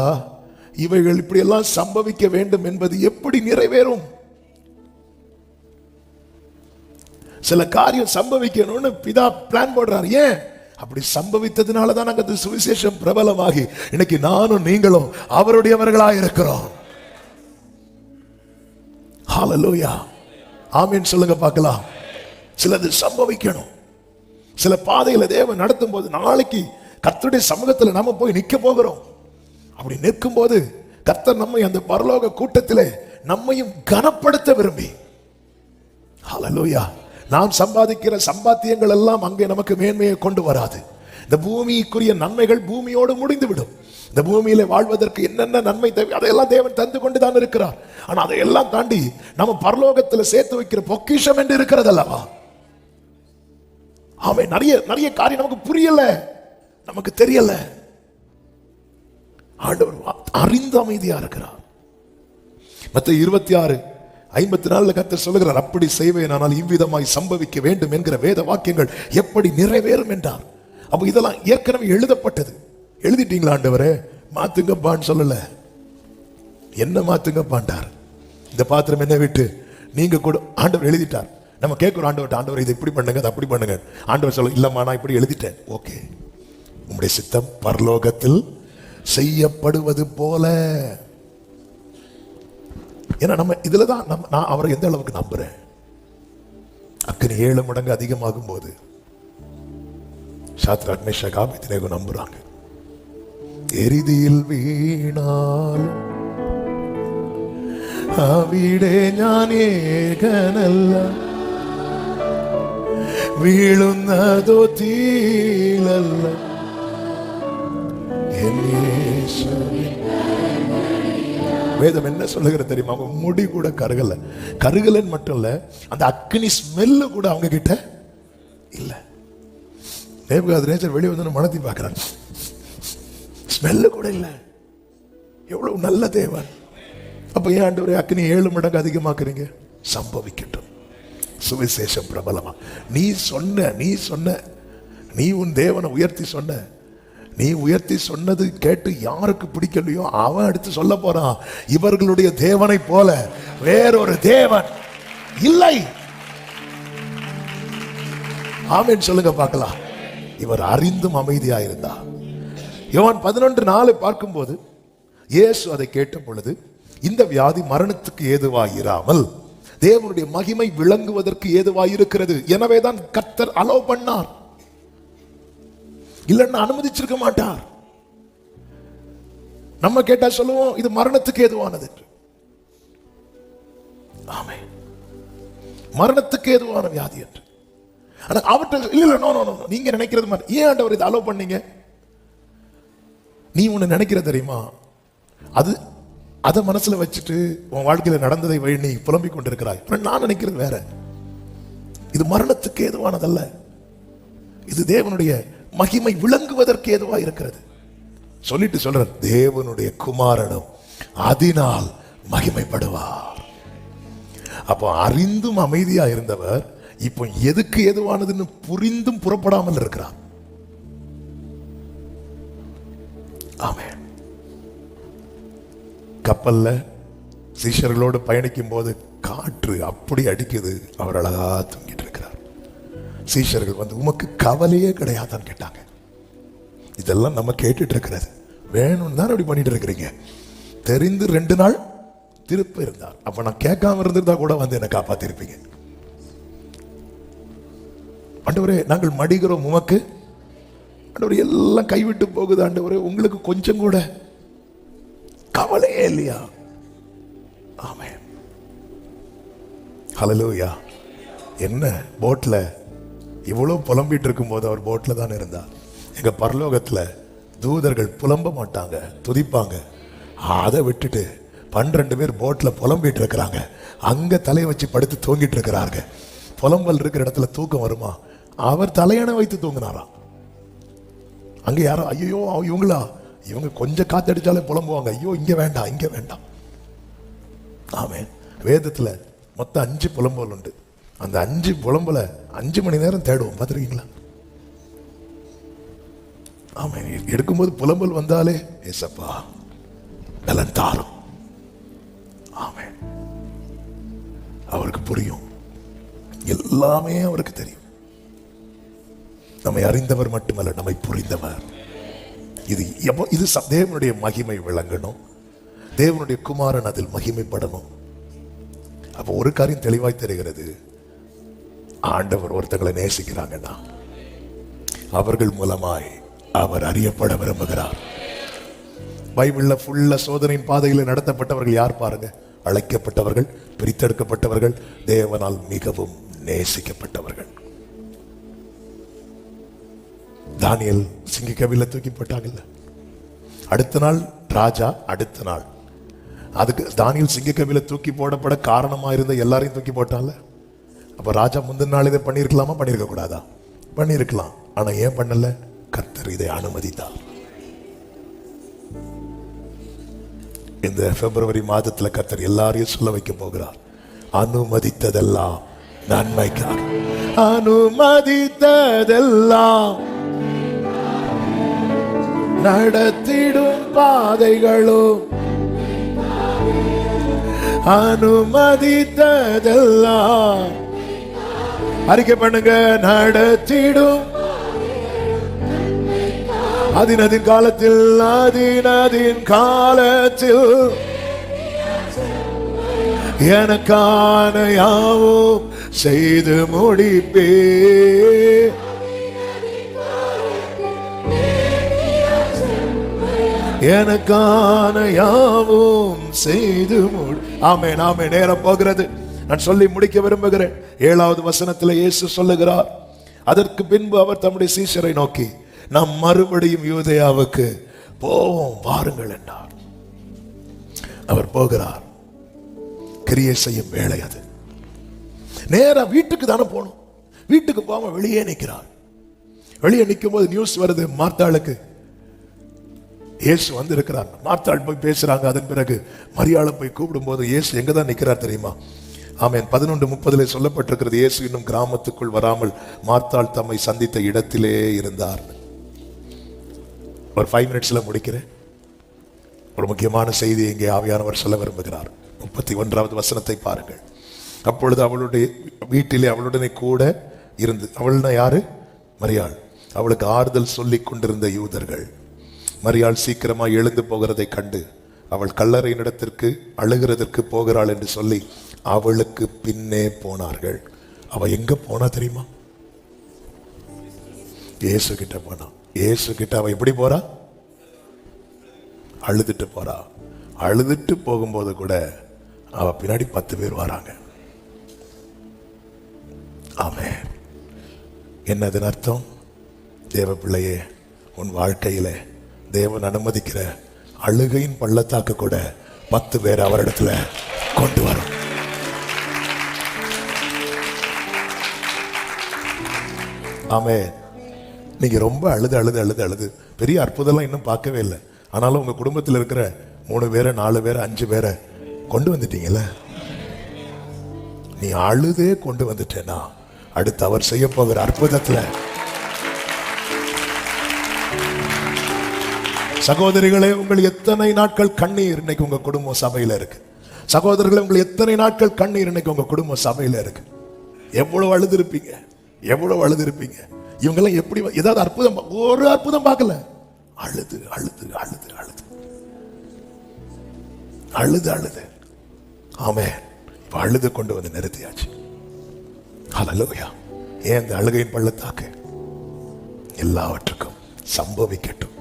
இவைகள் இப்படி எல்லாம் சம்பவிக்க வேண்டும் என்பது எப்படி நிறைவேறும்? சில காரியம் சம்பவிக்கணும்னு பிதா பிளான் போடுறார். ஏன் அப்படி சம்பவித்ததுனால தான் அங்க சுவிசேஷம் பிரபலமாகி இன்னைக்கு நானும் நீங்களும் அவருடையவர்களாக இருக்கிறோம். ஹல்லேலூயா. ஆமென் சொல்லுங்க பார்க்கலாம். சிலது சம்பவிக்கணும். சில பாதையில தேவன் நடத்தும் போது, நாளைக்கு கர்த்தருடைய சமூகத்தில் நாம போய் நிற்க போகிறோம். அப்படி நிற்கும் போது கர்த்தர் நம்மை அந்த பரலோக கூட்டத்திலே நம்மையும் கனப்படுத்த விரும்பி, ஹல்லேலூயா, நாம் சம்பாதிக்கிற சம்பாத்தியங்கள் எல்லாம் அங்கே நமக்கு மேன்மையை கொண்டு வராது. இந்த பூமிக்குரிய நன்மைகள் பூமியோடு முடிந்துவிடும். இந்த பூமியில வாழ்வதற்கு என்னென்ன நன்மை தேவை அதையெல்லாம் தேவன் தந்து கொண்டுதான் இருக்கிறார். ஆனா அதையெல்லாம் தாண்டி நம்ம பரலோகத்தில் சேர்த்து வைக்கிற பொக்கிஷம் என்று இருக்கிறது அல்லவா? அவன் நிறைய நிறைய காரியம் நமக்கு புரியல, நமக்கு தெரியல. ஆண்டவர் அறிந்து அமைதியா இருக்கிறார். மத்தேயு 26:54 கர்த்தர் சொல்லுகிறார், அப்படி செய்வேன் ஆனால் இவ்விதமாய் சம்பவிக்க வேண்டும் என்கிற வேத வாக்கியங்கள் எப்படி நிறைவேறும் என்றார். அப்ப இதெல்லாம் ஏற்கனவே எழுதப்பட்டது. எழுதிட்டீங்களா ஆண்டவரே? மாத்துங்கப்பான்னு சொல்லல, என்ன மாத்துங்கப்பாண்டார். இந்த பாத்திரம் என்ன விட்டு நீங்க கூட ஆண்டவர் எழுதிட்டார். நம்ம கேட்கிறோம் ஆண்டவர், ஆண்டவர் இதை இப்படி பண்ணுங்க, அதை அப்படி பண்ணுங்க. ஆண்டவர் சொல்ல, இல்லம்மா நான் இப்படி எழுதிட்டேன். ஓகே, உங்களுடைய சித்தம் பரலோகத்தில் செய்யப்படுவது போல. ஏன்னா நம்ம இதுலதான் நான் அவரை எந்த அளவுக்கு நம்புறேன். அக்கறை 7 மடங்கு அதிகமாகும் போது சாத்ராக் மேஷாக் ஆபேத்நேகோ நம்புறாங்க. എരിതിയിൽ വീണാൽ അവിടെ ഞാൻ ഏകനല്ല, വീഴുന്നതോ തീലല്ല, வேதம் என்ன சொல்லுகிறது தெரியுமா? அவங்க முடி கூட கருகல, கருகலன்னு மட்டும் இல்ல, அந்த அக்னி ஸ்மெல்லு கூட அவங்க கிட்ட இல்ல. நேபுகாத்நேச்சர் வெளியே வந்து மனத்தை பார்க்கிறான், ஸ்மெல்லு கூட இல்லை. எவ்வளவு நல்ல தேவன். அப்ப ஏன் ஆண்டவரே அக்னி 7 மடங்கு அதிகமாக்குறீங்க? சம்பவிக்கட்டும், சுவிசேஷம் பிரபலமா. நீ சொன்ன நீ உன் தேவனை உயர்த்தி சொன்ன, நீ உயர்த்தி சொன்னது கேட்டு யாருக்கு பிடிக்கலையோ அவன் எடுத்து சொல்ல போறான், இவர்களுடைய தேவனை போல வேறொரு தேவன் இல்லை. ஆமென் சொல்லுங்க பார்க்கலாம். இவர் அறிந்தும் அமைதியா இருந்தார். யோவான் 11:4 பார்க்கும்போது இயேசு அதை கேட்ட பொழுது, இந்த வியாதி மரணத்துக்கு ஏதுவாயிராமல் தேவனுடைய மகிமை விளங்குவதற்கு ஏதுவாயிருக்கிறது, எனவேதான் கர்த்தர் அலோ பண்ணார், இல்லைன்னா அனுமதிச்சிருக்க மாட்டார். நம்ம கேட்டா சொல்லுவோம் இது மரணத்துக்கு ஏதுவானது. ஆமென், மரணத்துக்கு ஏதுவான வியாதி என்று. ஆனா அவர்கிட்ட இல்ல, நோ நோ நோ, நீங்க நினைக்கிறது மாதிரி. ஏன் ஆண்டவர் இதை அலோ பண்ணீங்க? நீ ஒண்ணு நினைக்கிற தெரியுமா? அதை மனசுல வச்சுட்டு உன் வாழ்க்கையில நடந்ததை நீ புலம்பிக் கொண்டிருக்கிறாய். நான் நினைக்கிறது வேற. இது மரணத்துக்கு ஏதுவானதல்ல, இது தேவனுடைய மகிமை விளங்குவதற்கு ஏதுவா இருக்கிறது. சொல்லிட்டு சொல்ற, தேவனுடைய குமாரனும் அதனால் மகிமைப்படுவார். அப்போ அறிந்தும் அமைதியா இருந்தவர் இப்போ எதுக்கு எதுவானதுன்னு புரிந்தும் புறப்படாமல் இருக்கிறார். ஆமென். கப்பல்ல சீஷர்களோடு பயணிக்கும் போது காற்று அப்படி அடிக்குது, அவர் அழகா தூங்கிட்டு இருக்கிறார். சீஷர்கள் வந்து, உமக்கு கவலையே கிடையாதான்னு கேட்டாங்க. இதெல்லாம் நம்ம கேட்டுட்டு இருக்கிறது, வேணும்னு தான் அப்படி பண்ணிட்டு இருக்கிறீங்க. தெரிந்து 2 நாள் திருப்பி இருந்தார். அப்ப நான் கேட்காம இருந்திருந்தா கூட வந்து என்னை காப்பாத்திருப்பீங்க. ஆண்டவரே, நாங்கள் மடிகிறோம் உமக்கு. ஆண்டவரே, எல்லாம் கைவிட்டு போகுது ஆண்டவரே, உங்களுக்கு கொஞ்சம் கூட கவலையே இல்லையா? ஆமென். ஹல்லேலூயா. என்ன போட்ல இவ்வளவு புலம்பிட்டு இருக்கும் போது அவர் போட்ல தான் இருந்தார். எங்க பரலோகத்துல தூதர்கள் புலம்ப மாட்டாங்க, துதிப்பாங்க. அதை விட்டுட்டு 12 பேர் போட்ல புலம்பிட்டு இருக்கிறாங்க. அங்க தலையை வச்சு படுத்து தூங்கிட்டு இருக்கிறாங்க. புலம்பல் இருக்கிற இடத்துல தூக்கம் வருமா? அவர் தலையணை வைத்து தூங்கினாராம். அங்க யாரோ, ஐயோ இவங்களா, இவங்க கொஞ்சம் காத்தடிச்சாலே புலம்புவாங்க, ஐயோ இங்க வேண்டாம் இங்க வேண்டாம். ஆமென். வேதத்துல மொத்தம் 5 புலம்பல் உண்டு. அந்த 5 புலம்பல 5 மணி நேரம் தேடுவோம், பார்த்துருக்கீங்களா? ஆமென். எடுக்கும்போது புலம்பல் வந்தாலே ஏசப்பா பலன் தாரும். ஆமென். அவருக்கு புரியும், எல்லாமே அவருக்கு தெரியும். நம்மை அறிந்தவர் மட்டுமல்ல, நம்மை புரிந்தவர். இது தேவனுடைய மகிமை விளங்கணும், தேவனுடைய குமாரன் அதில் மகிமைப்படணும். அப்ப ஒரு காரியம் தெளிவாய் தெரிகிறது, ஆண்டவர் ஒருத்தங்களை நேசிக்கிறாங்கன்னா அவர்கள் மூலமாய் அவர் அறியப்பட விரும்புகிறார். பைபிள்ல ஃபுல்லா சோதனையின் பாதையில் நடத்தப்பட்டவர்கள் யார் பாருங்க? அழைக்கப்பட்டவர்கள், பிரித்தெடுக்கப்பட்டவர்கள், தேவனால் மிகவும் நேசிக்கப்பட்டவர்கள். தானியேல் சிங்கக்கவில தூக்கி போட்டாங்கல்ல, அடுத்த நாள் ராஜா, அடுத்த நாள் அதுக்கு தானியேல் சிங்கக்கவில தூக்கி போடப்பட காரணமா இருந்த எல்லாரையும் தூக்கி போட்டால. அப்ப ராஜா முந்தின நாள் இதை பண்ணிருக்கலாமா? பண்ணிருக்க கூடாதா? பண்ணிருக்கலாம். ஆனா ஏன் பண்ணல? கர்த்தர் இதை அனுமதித்தார். இந்த பிப்ரவரி மாதத்துல கர்த்தர் எல்லாரையும் சொல்ல வைக்க போகிறார், அனுமதித்ததெல்லாம் நன்மைக்காக. அனுமதித்ததெல்லாம் நடத்திடும் பாதைகளும், அனுமதித்ததெல்லாம் அறிக்கை பண்ணுங்க, நடத்திடும். அதினதின் காலத்தில், அதினதின் காலத்தில் எனக்கான யாவும் செய்து முடிப்பே. எனக்கான யாவும் செய்து முடி. ஆமென், ஆமென். நேரம் போகிறது, நான் சொல்லி முடிக்க விரும்புகிறேன். 7வது வசனத்தில் இயேசு சொல்லுகிறார், அதற்கு பின்பு அவர் தம்முடைய சீஷரை நோக்கி, நாம் மறுபடியும் யூதேயாவுக்கு போவோம் வாருங்கள் என்றார். அவர் போகிறார். கிரியை செய்யும் வேலை அது. நேரா வீட்டுக்கு தானே போகணும். வீட்டுக்கு போகாம வெளியே நிற்கிறார். வெளியே நிற்கும் போது நியூஸ் வருது, மார்த்தாளுக்கு இயேசு வந்து இருக்கிறார். மார்த்தாள் போய் பேசுறாங்க. அதன் பிறகு மரியாளை போய் கூப்பிடும் போது இயேசு எங்க தான் நிற்கிறார் தெரியுமா? ஆமென். 11:30 சொல்லப்பட்டிருக்கிறது, இயேசு இன்னும் கிராமத்துக்குள் வராமல் மார்த்தாள் தம்மை சந்தித்த இடத்திலே இருந்தார். ஒரு 5 மினிட்ஸ்ல முடிக்கிறேன். ஒரு முக்கியமான செய்தி இங்கே ஆவியானவர் சொல்ல விரும்புகிறார். 31வது வசனத்தை பாருங்கள். அப்பொழுது அவளுடைய வீட்டிலே அவளுடனே கூட இருந்து, அவள்னா யாரு? மரியாள். அவளுக்கு ஆறுதல் சொல்லி கொண்டிருந்த யூதர்கள். மரியாள் சீக்கிரமாக எழுந்து போகிறதை கண்டு அவள் கல்லறையின் இடத்திற்கு அழுகிறதற்கு போகிறாள் என்று சொல்லி அவளுக்கு பின்னே போனார்கள். அவ எங்க போனா தெரியுமா? இயேசு கிட்ட போனா. இயேசு கிட்ட அவ எப்படி போறா? அழுதுட்டு போறா. அழுதுட்டு போகும்போது கூட அவ பின்னாடி 10 பேர் வராங்க. ஆமென். என்னது அர்த்தம்? தேவ பிள்ளையே, உன் வாழ்க்கையில தேவன் அனுமதிக்கிற அழுகையின் பள்ளத்தாக்கு கூட 10 பேர் அவரிடத்துல கொண்டு வரும். ஆமென். நீங்க ரொம்ப அழுது அழுது அழுது அழுது பெரிய அற்புதம்லாம் இன்னும் பார்க்கவே இல்லை. ஆனாலும் உங்க குடும்பத்தில் இருக்கிற 3 பேரை 4 பேரை 5 பேரை கொண்டு வந்துட்டீங்கல்ல. நீ அழுதே கொண்டு வந்துட்டேன்னா அடுத்து அவர் செய்ய போகிற அற்புதத்துல, சகோதரிகளே, உங்கள் எத்தனை நாட்கள் கண்ணீர் இன்னைக்கு உங்க குடும்பம் சபையில இருக்கு. சகோதரர்களே, உங்கள் எத்தனை நாட்கள் கண்ணீர் இன்னைக்கு உங்க குடும்பம் சபையில இருக்கு. எவ்வளவு அழுது இருப்பீங்க, எவ்வளவு அழுது இருப்பீங்க. இவங்கெல்லாம் எப்படி ஏதாவது அற்புதம், ஒரு அற்புதம் பார்க்கல, அழுது அழுது அழுது அழுது அழுது அழுது. ஆமென். இப்ப அழுது கொண்டு வந்து நிறுத்தியாச்சு. ஹல்லேலூயா. ஏன் இந்த அழுகையின் பள்ளத்தாக்கு எல்லாவற்றுக்கும் சம்பவிக்கட்டும்.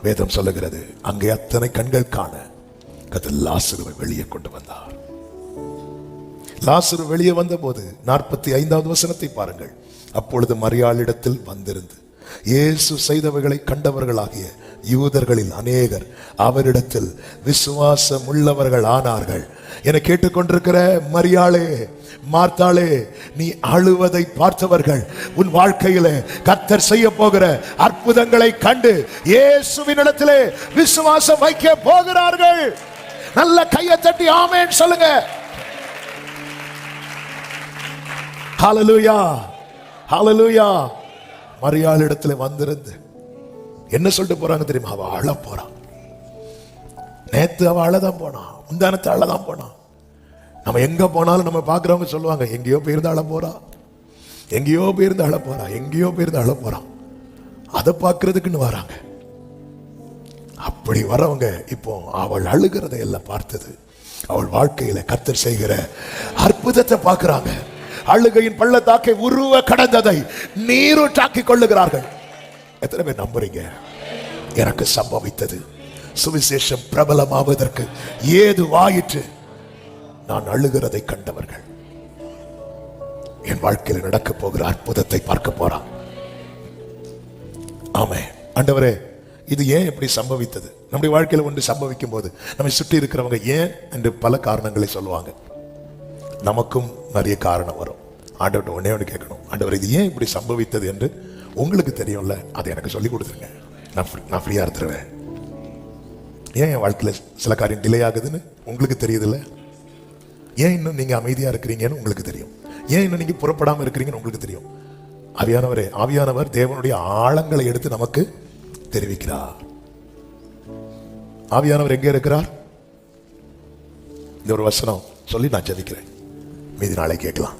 வேதம் சொல்லுகிறது, அங்கே அத்தனை கண்கள் காண கர்த்தர் லாசருவை வெளியே கொண்டு வந்தார். லாசரு வெளியே வந்த போது 45வது வசனத்தை பாருங்கள். அப்பொழுது மரியாளிடத்தில் வந்திருந்து இயேசு செய்தவைகளை கண்டவர்களாகிய யூதர்களில் அநேகர் அவரிடத்தில் விசுவாசம் உள்ளவர்கள் ஆனார்கள். என கேட்டுக்கொண்டிருக்கிற மரியாளே, மார்த்தாளே, நீ அழுவதை பார்த்தவர்கள் உன் வாழ்க்கையிலே கர்த்தர் செய்ய போகிற அற்புதங்களை கண்டு இயேசுவின் இடத்திலே விசுவாசம் வைக்க போகிறார்கள். நல்ல கையை தட்டி ஆமென் சொல்லுங்க. ஹல்லேலூயா, ஹல்லேலூயா. மரியாள் இடத்துல வந்திருந்து என்ன சொல்லிட்டு போறாங்க தெரியுமா? அவ அழ போறான். நேத்து அவ அழதான் போனா, முந்தானத்தை அழதான் போனா. நம்ம எங்க போனாலும் நம்ம பாக்குறவங்க சொல்லுவாங்க, எங்கேயோ போயிருந்து அழ போறா, எங்கேயோ போயிருந்து அழ போறா, எங்கேயோ போயிருந்து அழ போறா. அதை பார்க்கறதுக்குன்னு வராங்க. அப்படி வரவங்க இப்போ அவள் அழுகிறதை எல்லாம் பார்த்தது, அவள் வாழ்க்கையில கர்த்தர் செய்கிற அற்புதத்தை பார்க்கிறாங்க. அழுகையின் பள்ளத்தாக்கை உருவ கடந்ததை நீரூற்றாக்கி கொள்ளுகிறார்கள். எத்தனை பேர் நம்புறீங்க? எனக்கு சம்பவித்தது சுவிசேஷம் பிரபலமாவதற்கு ஏதுவாயிற்று. நான் அழுகிறதை கண்டவர்கள் என் வாழ்க்கையில் நடக்க போகிற அற்புதத்தை பார்க்க போறான். ஆமென். ஆண்டவரே, இது ஏன் இப்படி சம்பவித்தது? நம்முடைய வாழ்க்கையில் ஒன்று சம்பவிக்கும் போது நம்மை சுற்றி இருக்கிறவங்க ஏன் என்று பல காரணங்களை சொல்லுவாங்க. நமக்கும் நிறைய காரணம் வரும். ஆண்டவர்கிட்ட ஒன்னே ஒன்று கேட்கணும், ஆண்டவர் இது ஏன் இப்படி சம்பவித்தது என்று உங்களுக்கு தெரியும்ல, அதை எனக்கு சொல்லி கொடுத்துருங்க, நான் ஃப்ரீயா இருந்துருவேன். ஏன் என் வாழ்க்கையில் சில காரியம் டிலே ஆகுதுன்னு உங்களுக்கு தெரியுதுல்ல? ஏன் இன்னும் நீங்க அமைதியா இருக்கிறீங்கன்னு உங்களுக்கு தெரியும். ஏன் இன்னும் நீங்க புறப்படாம இருக்கிறீங்கன்னு உங்களுக்கு தெரியும். ஆவியானவர் தேவனுடைய ஆழங்களை எடுத்து நமக்கு தெரிவிக்கிறார். ஆவியானவர் எங்கே இருக்கிறார்? இந்த ஒரு வசனம் சொல்லி நான் ஜெபிக்கிறேன், மீதி நாளை கேட்கலாம்.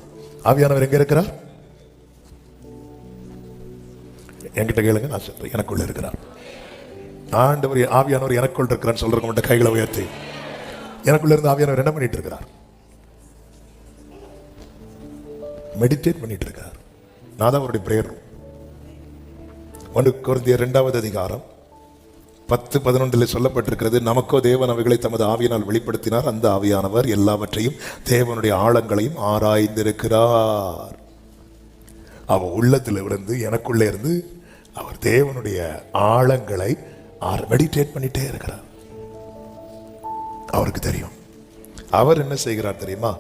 ஆவியானவர் எங்க இருக்கிறார்? என்கிட்ட கேளுங்க, நான் சொல்றேன். எனக்குள்ள இருக்கிறார். ஆண்டவர் ஆவியானவர் எனக்குள்ள இருக்கிறான்னு சொல்றவங்க மட்டும் கைகளை உயர்த்தி. எனக்குள்ள இருந்து ஆவியானவர் என்ன பண்ணிட்டு இருக்கிறார்? மெடிடேட் பண்ணிட்டு இருக்கிறார். நான் தான் அவருடைய பிரேயர். 1 கொரிந்தியர் 2வது அதிகாரம் 10-11 சொல்லப்பட்டிருக்கிறது, நமக்கோ தேவன் அவைகளை தமது ஆவியினால் வெளிப்படுத்தினார். அந்த ஆவியானவர் எல்லாவற்றையும் தேவனுடைய ஆழங்களையும் ஆராய்ந்திருக்கிறார். அவர் உள்ளத்தில் இருந்து எனக்குள்ளே இருந்து அவர் தேவனுடைய ஆழங்களை மெடிடேட் பண்ணிட்டே இருக்கிறார். அவருக்கு தெரியும். அவர் என்ன செய்கிறார் தெரியுமா?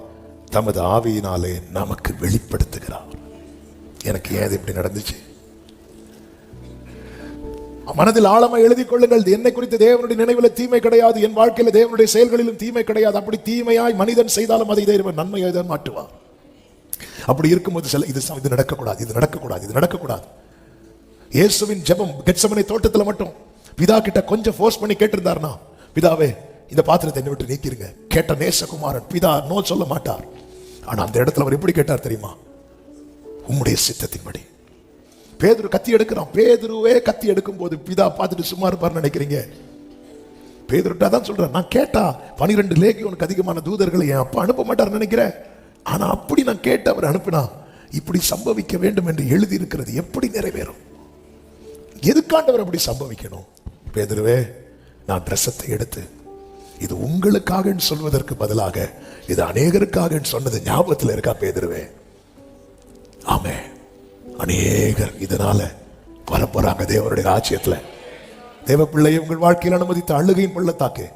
தமது ஆவியினாலே நமக்கு வெளிப்படுத்துகிறார். எனக்கு ஏன் இப்படி நடந்துச்சு? மனதில் ஆழமா எழுதி கொள்ளுங்கள், என்னை குறித்து தேவனுடைய நினைவில் தீமை கிடையாது, என் வாழ்க்கையில் தேவனுடைய செயல்களிலும் தீமை கிடையாது. அப்படி தீமையாய் மனிதன் செய்தாலும் அதை தேவன் நன்மையை தான் மாற்றுவார். அப்படி இருக்கும்போது இது நடக்கக்கூடாது, இது நடக்கக்கூடாது, இது நடக்கக்கூடாது. இயேசுவின் ஜெபம் கெத்செமனே தோட்டத்தில் மட்டும் பிதா கிட்ட கொஞ்சம் ஃபோர்ஸ் பண்ணி கேட்டிருந்தார்னா, பிதாவே இந்த பாத்திரத்தை என்னை விட்டு நீக்கிருங்க, கேட்ட நேசகுமாரன் பிதா நோ சொல்ல மாட்டார். ஆனா அந்த இடத்துல அவர் எப்படி கேட்டார் தெரியுமா? உம்முடைய சித்தத்தின்படி. பேதுரு கத்தி எடுக்கிறான். பேதுருவே கத்தி எடுக்கும் போது பிதா பார்த்துட்டு சும்மா இருப்பார் நினைக்கிறீங்க? பேதுருட்டா தான் சொல்றேன், நான் கேட்டா 12 லேகியோனுக்கு அதிகமான தூதர்களை என் அப்பா அனுப்ப மாட்டார் நினைக்கிறேன். ஆனா அப்படி நான் கேட்டு அவர் அனுப்பினா இப்படி சம்பவிக்க வேண்டும் என்று எழுதி இருக்கிறது எப்படி நிறைவேறும்? எதுக்காண்டவர் அப்படி சம்பவிக்கணும்? பேதுருவே, நான் ரசத்தை எடுத்து இது உங்களுக்காக சொல்வதற்கு பதிலாக இது அநேகருக்காக சொன்னது ஞாபகத்தில் இருக்கா பேதுருவே? ஆமே, அநேகர் இதனால வரப்போறாங்க தேவனுடைய ராஜ்யத்துல. தேவ பிள்ளையை உங்கள் வாழ்க்கையில் அனுமதித்த அழுகையின் பள்ளத்தாக்கு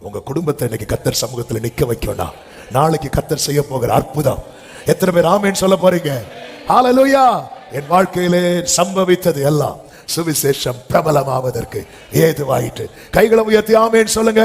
உங்க குடும்பத்தை இன்னைக்கு கர்த்தர் சமூகத்தில் நிக்க வைக்கணும். நாளைக்கு கர்த்தர் செய்ய போகிற அற்புதம் எத்தனை பேர் ஆமேன்னு சொல்ல போறீங்க? ஹல்லேலூயா. என் வாழ்க்கையிலே சம்பவித்தது எல்லாம் சுவிசேஷம் பிரபலமாவதற்கு ஏதுவாயிற்று. கைகளை உயர்த்தி ஆமென் சொல்லுங்க.